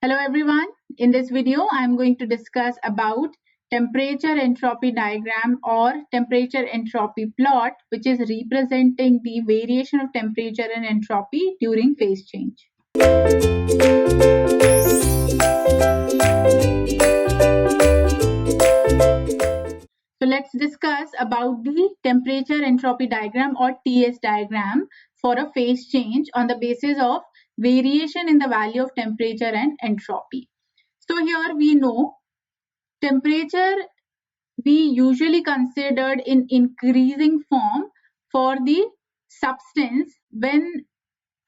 Hello everyone. In this video, I am going to discuss about temperature entropy diagram or temperature entropy plot, which is representing the variation of temperature and entropy during phase change. So let's discuss about the temperature entropy diagram or TS diagram for a phase change on the basis of variation in the value of temperature and entropy. So here we know temperature we usually considered in increasing form for the substance when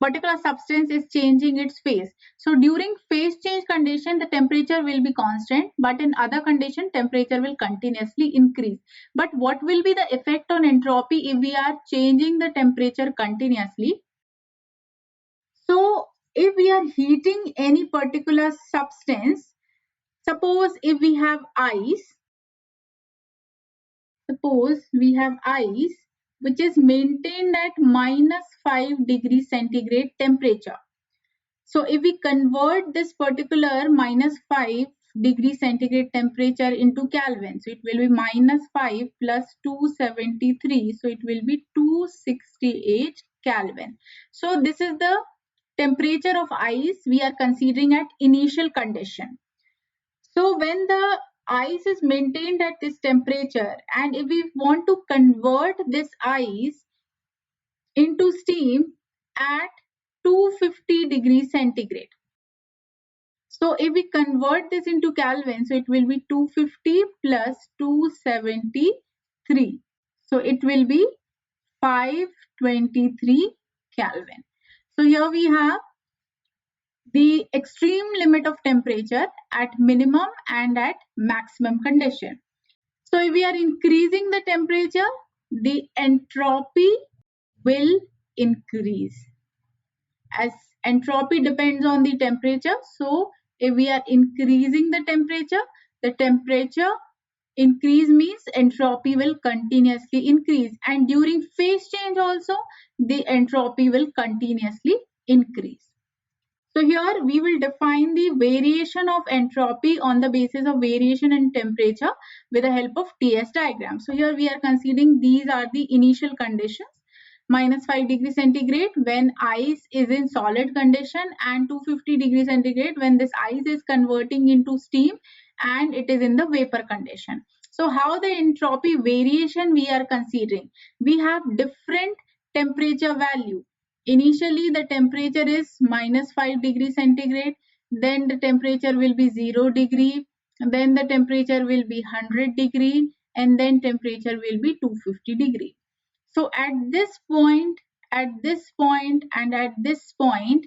particular substance is changing its phase. So during phase change condition, the temperature will be constant, but in other condition, temperature will continuously increase. But what will be the effect on entropy if we are changing the temperature continuously? So if we are heating any particular substance, suppose if we have ice, which is maintained at -5 degrees centigrade temperature. So if we convert this particular -5 degrees centigrade temperature into Kelvin, so it will be -5 plus 273, so it will be 268 Kelvin. So this is the temperature of ice we are considering at initial condition. So when the ice is maintained at this temperature, and if we want to convert this ice into steam at 250 degrees centigrade. So if we convert this into Kelvin, so it will be 250 plus 273. So it will be 523 Kelvin. So here we have the extreme limit of temperature at minimum and at maximum condition. So if we are increasing the temperature, the entropy will increase. As entropy depends on the temperature, so if we are increasing the temperature increase means entropy will continuously increase, and during phase change also the entropy will continuously increase. So here we will define the variation of entropy on the basis of variation in temperature with the help of TS diagram. So here we are considering these are the initial conditions: -5 degrees centigrade when ice is in solid condition, and 250 degrees centigrade when this ice is converting into steam and it is in the vapor condition. So how the entropy variation we are considering? We have different temperature value. Initially the temperature is -5 degrees centigrade, then the temperature will be 0 degree, then the temperature will be 100 degree, and then temperature will be 250 degree. So at this point, and at this point,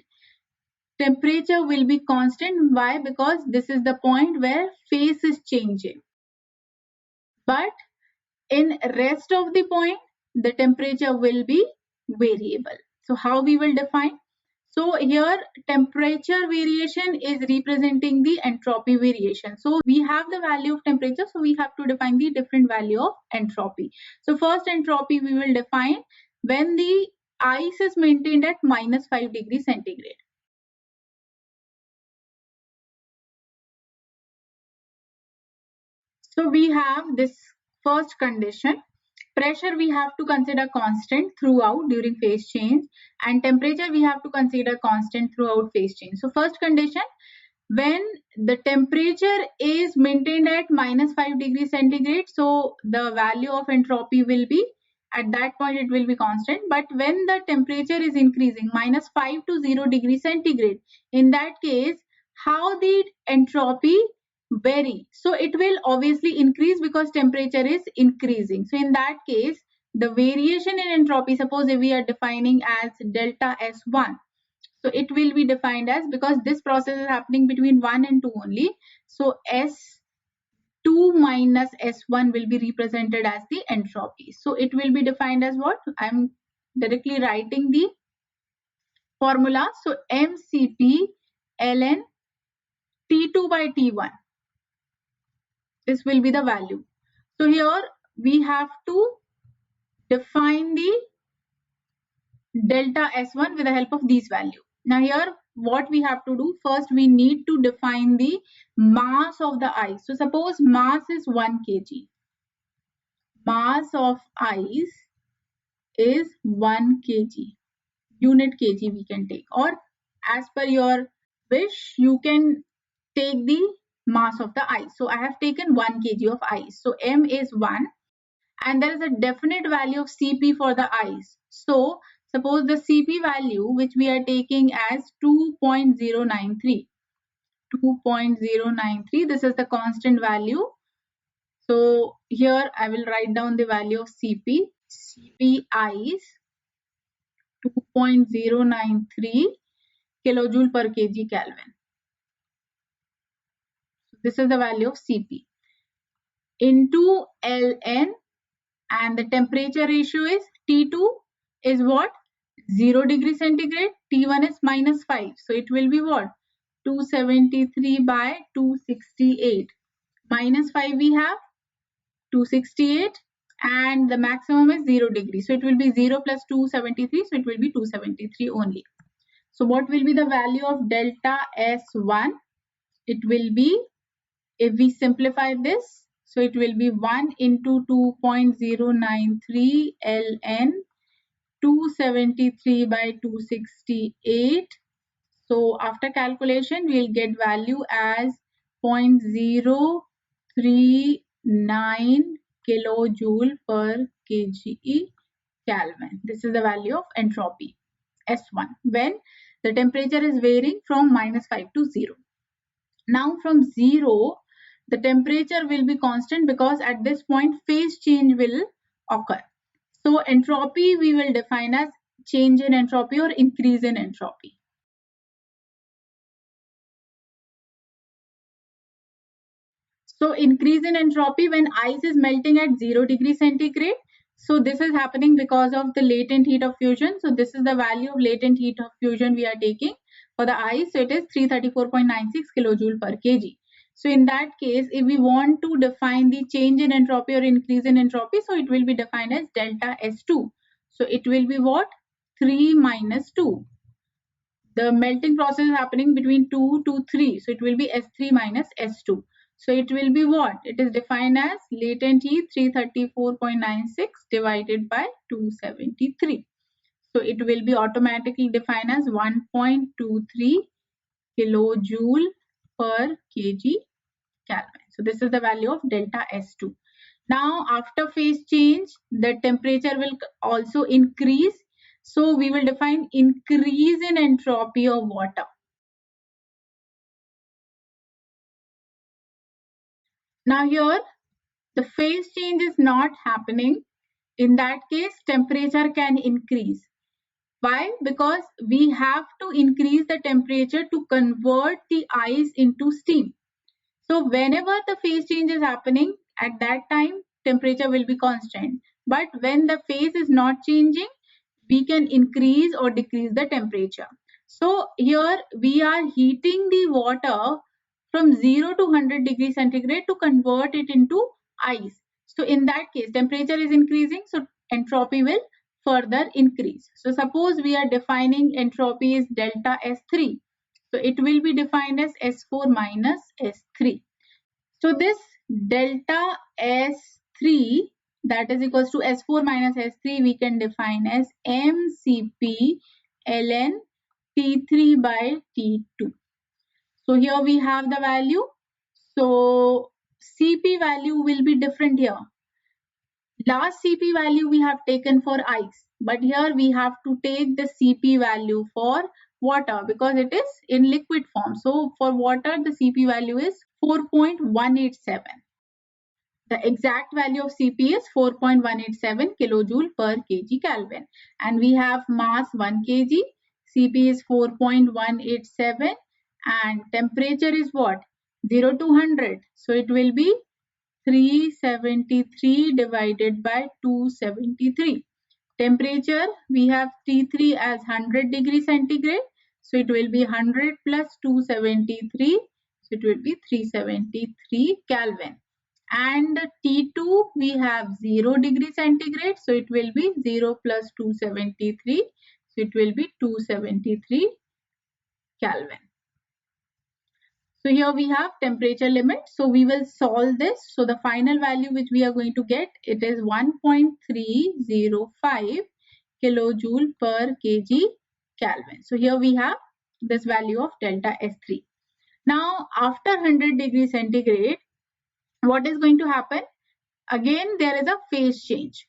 temperature will be constant. Why? Because this is the point where phase is changing. But in rest of the point, the temperature will be variable. So how we will define? So here temperature variation is representing the entropy variation. So we have the value of temperature, so we have to define the different value of entropy. So first entropy we will define when the ice is maintained at -5 degrees centigrade. So we have this first condition. Pressure we have to consider constant throughout during phase change, and temperature we have to consider constant throughout phase change. So first condition, when the temperature is maintained at -5 degrees centigrade, so the value of entropy will be, at that point it will be constant. But when the temperature is increasing -5 to 0 degrees centigrade, in that case how the entropy vary? So it will obviously increase because temperature is increasing. So in that case the variation in entropy, suppose if we are defining as delta S1, so it will be defined as, because this process is happening between 1 and 2 only, so S2 minus S1 will be represented as the entropy. So it will be defined as what? I'm directly writing the formula. So MCP ln T2 by T1. This will be the value. So here we have to define the delta S1 with the help of these values. Now here what we have to do, first we need to define the mass of the ice. So suppose mass is 1 kg. Mass of ice is 1 kg. Unit kg we can take, or as per your wish you can take the mass of the ice. So I have taken 1 kg of ice. So M is 1 and there is a definite value of Cp for the ice. So suppose the Cp value which we are taking as 2.093. 2.093, this is the constant value. So here I will write down the value of Cp. Cp ice 2.093 kilojoule per kg Kelvin. This is the value of Cp into Ln, and the temperature ratio is T2 is what? 0 degree centigrade. T1 is -5. So it will be what? 273 by 268. -5 we have 268 and the maximum is 0 degree. So it will be 0 plus 273. So it will be 273 only. So what will be the value of delta S1? It will be, if we simplify this, so it will be 1 into 2.093 ln 273 by 268. So after calculation, we'll get value as 0.039 kilojoule per kg Kelvin. This is the value of entropy S1 when the temperature is varying from -5 to 0. Now from 0, the temperature will be constant because at this point phase change will occur. So entropy we will define as change in entropy or increase in entropy. So increase in entropy when ice is melting at 0 degree centigrade. So this is happening because of the latent heat of fusion. So this is the value of latent heat of fusion we are taking for the ice. So it is 334.96 kilojoule per kg. So in that case, if we want to define the change in entropy or increase in entropy, so it will be defined as delta S2. So it will be what? 3 minus 2. The melting process is happening between 2 to 3. So it will be S3 minus S2. So it will be what? It is defined as latent heat 334.96 divided by 273. So it will be automatically defined as 1.23 kilojoule per kg Kelvin. So this is the value of delta S2. Now after phase change, the temperature will also increase. So we will define increase in entropy of water. Now here the phase change is not happening. In that case, temperature can increase. Why? Because we have to increase the temperature to convert the ice into steam. So whenever the phase change is happening, at that time temperature will be constant. But when the phase is not changing, we can increase or decrease the temperature. So here we are heating the water from 0 to 100 degrees centigrade to convert it into ice. So in that case, temperature is increasing, so entropy will further increase. So suppose we are defining entropy is delta S3. So it will be defined as S4 minus S3. So this delta S3 that is equals to S4 minus S3 we can define as MCP ln T3 by T2. So here we have the value. So Cp value will be different here. Last Cp value we have taken for ice, but here we have to take the Cp value for water because it is in liquid form. So for water the Cp value is 4.187. The exact value of Cp is 4.187 kilojoule per kg Kelvin, and we have mass 1 kg. Cp is 4.187 and temperature is what? 0 to 100. So it will be 373 divided by 273. Temperature we have T3 as 100 degree centigrade. So it will be 100 plus 273. So it will be 373 Kelvin. And T2 we have 0 degree centigrade. So it will be 0 plus 273. So it will be 273 Kelvin. So here we have temperature limit. So we will solve this. So the final value which we are going to get, it is 1.305 kilojoule per kg Kelvin. So here we have this value of delta S3. Now after 100 degrees centigrade, what is going to happen? Again, there is a phase change.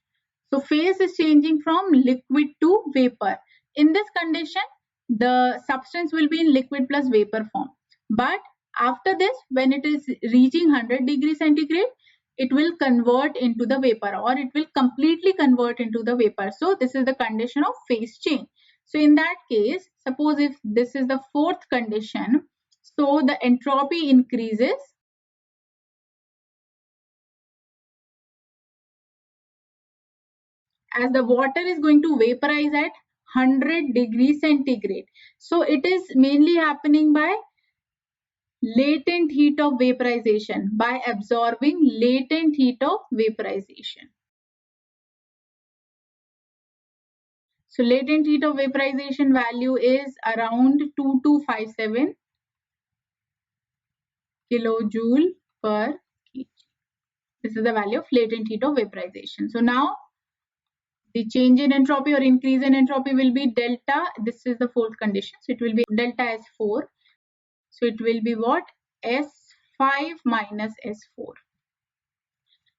So phase is changing from liquid to vapor. In this condition, the substance will be in liquid plus vapor form. But after this, when it is reaching 100 degrees centigrade, it will convert into the vapor, or it will completely convert into the vapor. So this is the condition of phase change. So in that case, suppose if this is the fourth condition, so the entropy increases as the water is going to vaporize at 100 degrees centigrade. So it is mainly happening by latent heat of vaporization, by absorbing latent heat of vaporization. So latent heat of vaporization value is around 2257 kilojoule per kg. This is the value of latent heat of vaporization. So now the change in entropy or increase in entropy will be delta. This is the fourth condition. So it will be delta S4. So it will be what? S5 minus S4.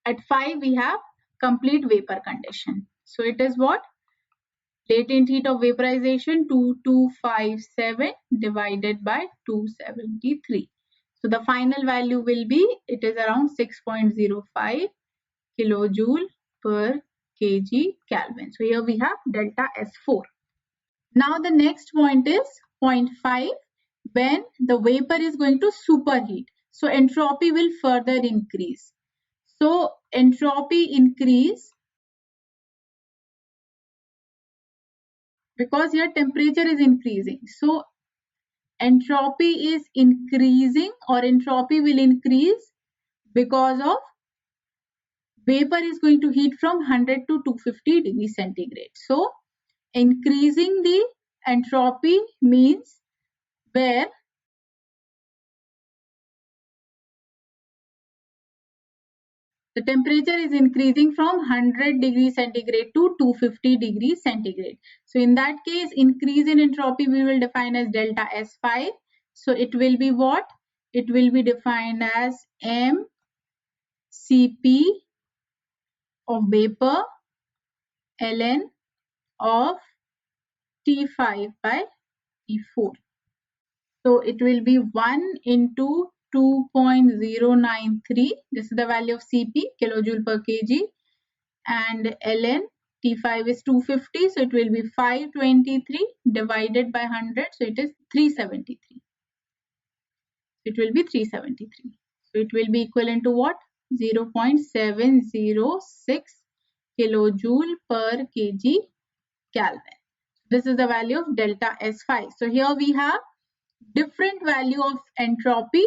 At 5 we have complete vapor condition. So it is what? Latent heat of vaporization 2257 divided by 273. So the final value will be, it is around 6.05 kilojoule per kg Kelvin. So here we have delta S4. Now the next point is point 5, when the vapor is going to superheat. So entropy will further increase. So entropy increase because here temperature is increasing. So entropy is increasing, or entropy will increase because of vapor is going to heat from 100 to 250 degrees centigrade. So increasing the entropy means where the temperature is increasing from 100 degrees centigrade to 250 degrees centigrade. So in that case, increase in entropy we will define as delta S5. So it will be what? It will be defined as mCp of vapor ln of T5 by T4. So it will be 1 into 2.093. This is the value of Cp, kilojoule per kg, and ln T5 is 250. So it will be 523 divided by 100. So it is 373. It will be 373. So it will be equivalent to what? 0.706 kilojoule per kg Kelvin. This is the value of delta S5. So here we have different value of entropy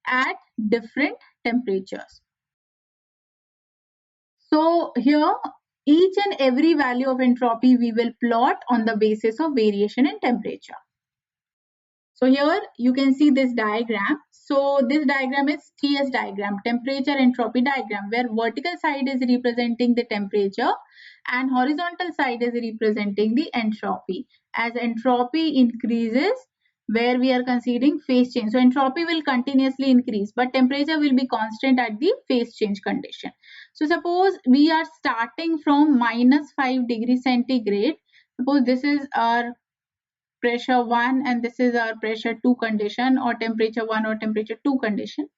at different temperatures. So here each and every value of entropy we will plot on the basis of variation in temperature. So here you can see this diagram. So this diagram is TS diagram, temperature entropy diagram, where vertical side is representing the temperature and horizontal side is representing the entropy. As entropy increases, where we are considering phase change. So entropy will continuously increase, but temperature will be constant at the phase change condition. So suppose we are starting from -5 degrees centigrade. Suppose this is our pressure 1 and this is our pressure 2 condition, or temperature 1 or temperature 2 condition.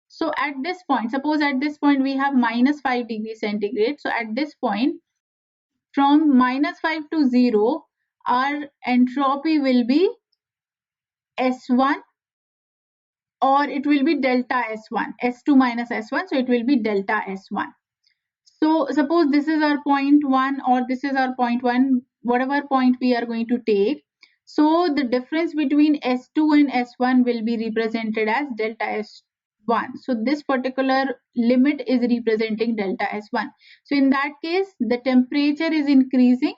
So at this point, suppose at this point we have -5 degrees centigrade. So at this point, from -5 to 0, our entropy will be S1, or it will be delta S1, S2 minus S1. So it will be delta S1. So suppose this is our point 1 or this is our point 1, whatever point we are going to take. So the difference between S2 and S1 will be represented as delta S1. So this particular limit is representing delta S1. So in that case, the temperature is increasing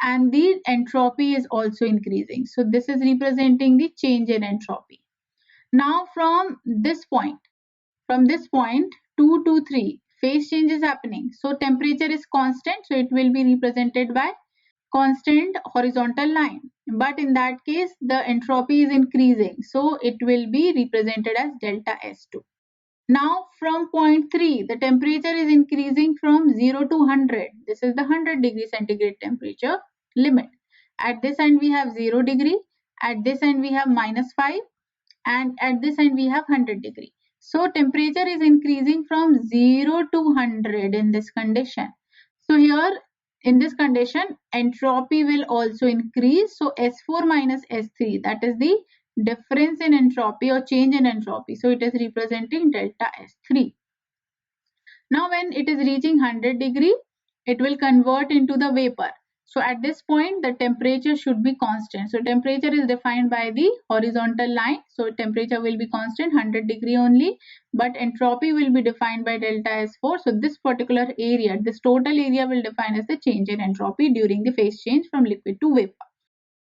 and the entropy is also increasing. So this is representing the change in entropy. Now from this point 2 to 3, phase change is happening. So temperature is constant, so it will be represented by constant horizontal line. But in that case, the entropy is increasing, so it will be represented as delta S2. Now from point 3, the temperature is increasing from 0 to 100. This is the 100 degree centigrade temperature limit. At this end we have 0 degree, at this end we have -5, and at this end we have 100 degree. So temperature is increasing from 0 to 100 in this condition. So here in this condition, entropy will also increase. So S4 minus S3, that is the difference in entropy or change in entropy. So it is representing delta S3. Now when it is reaching 100 degree, it will convert into the vapor. So at this point, the temperature should be constant. So temperature is defined by the horizontal line. So temperature will be constant, 100 degree only, but entropy will be defined by delta S4. So this particular area, this total area will define as the change in entropy during the phase change from liquid to vapor.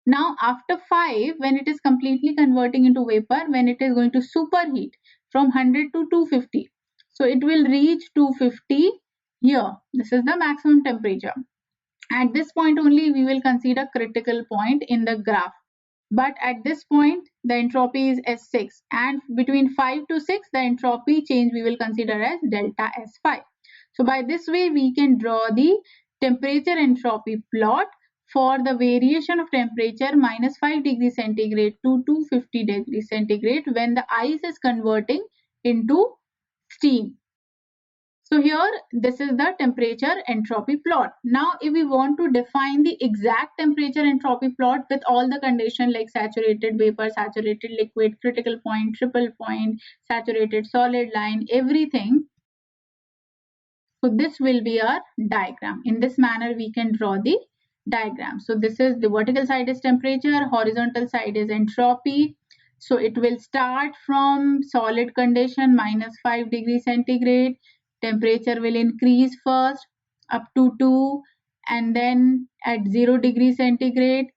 Now after 5, when it is completely converting into vapor, when it is going to superheat from 100 to 250, so it will reach 250 here. This is the maximum temperature. At this point only we will consider critical point in the graph. But at this point the entropy is S6, and between 5 to 6 the entropy change we will consider as delta S5. So by this way we can draw the temperature entropy plot for the variation of temperature -5 degrees centigrade to 250 degrees centigrade when the ice is converting into steam. So here this is the temperature entropy plot. Now if we want to define the exact temperature entropy plot with all the conditions like saturated vapor, saturated liquid, critical point, triple point, saturated solid line, everything. So this will be our diagram. In this manner we can draw the diagram. So this is the vertical side is temperature, horizontal side is entropy. So it will start from solid condition -5 degrees centigrade. Temperature will increase first up to 2, and then at 0 degrees centigrade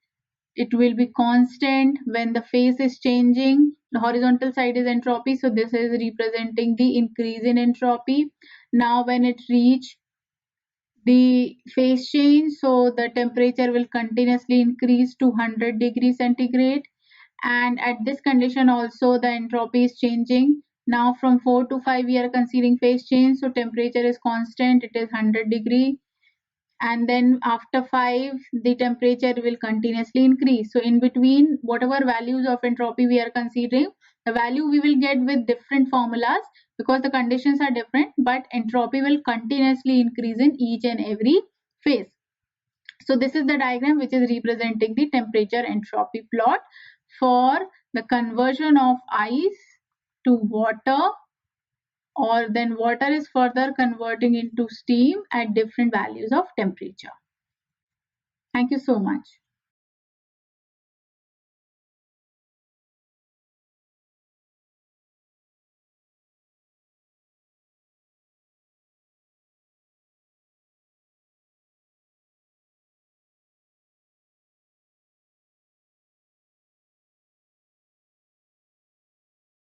it will be constant. When the phase is changing, the horizontal side is entropy, so this is representing the increase in entropy. Now when it reach the phase change, so the temperature will continuously increase to 100 degrees centigrade, and at this condition also the entropy is changing. Now from 4 to 5 we are considering phase change, so temperature is constant, it is 100 degree, and then after 5 the temperature will continuously increase. So in between whatever values of entropy we are considering, the value we will get with different formulas because the conditions are different, but entropy will continuously increase in each and every phase. So this is the diagram which is representing the temperature entropy plot for the conversion of ice to water, or then water is further converting into steam at different values of temperature. Thank you so much.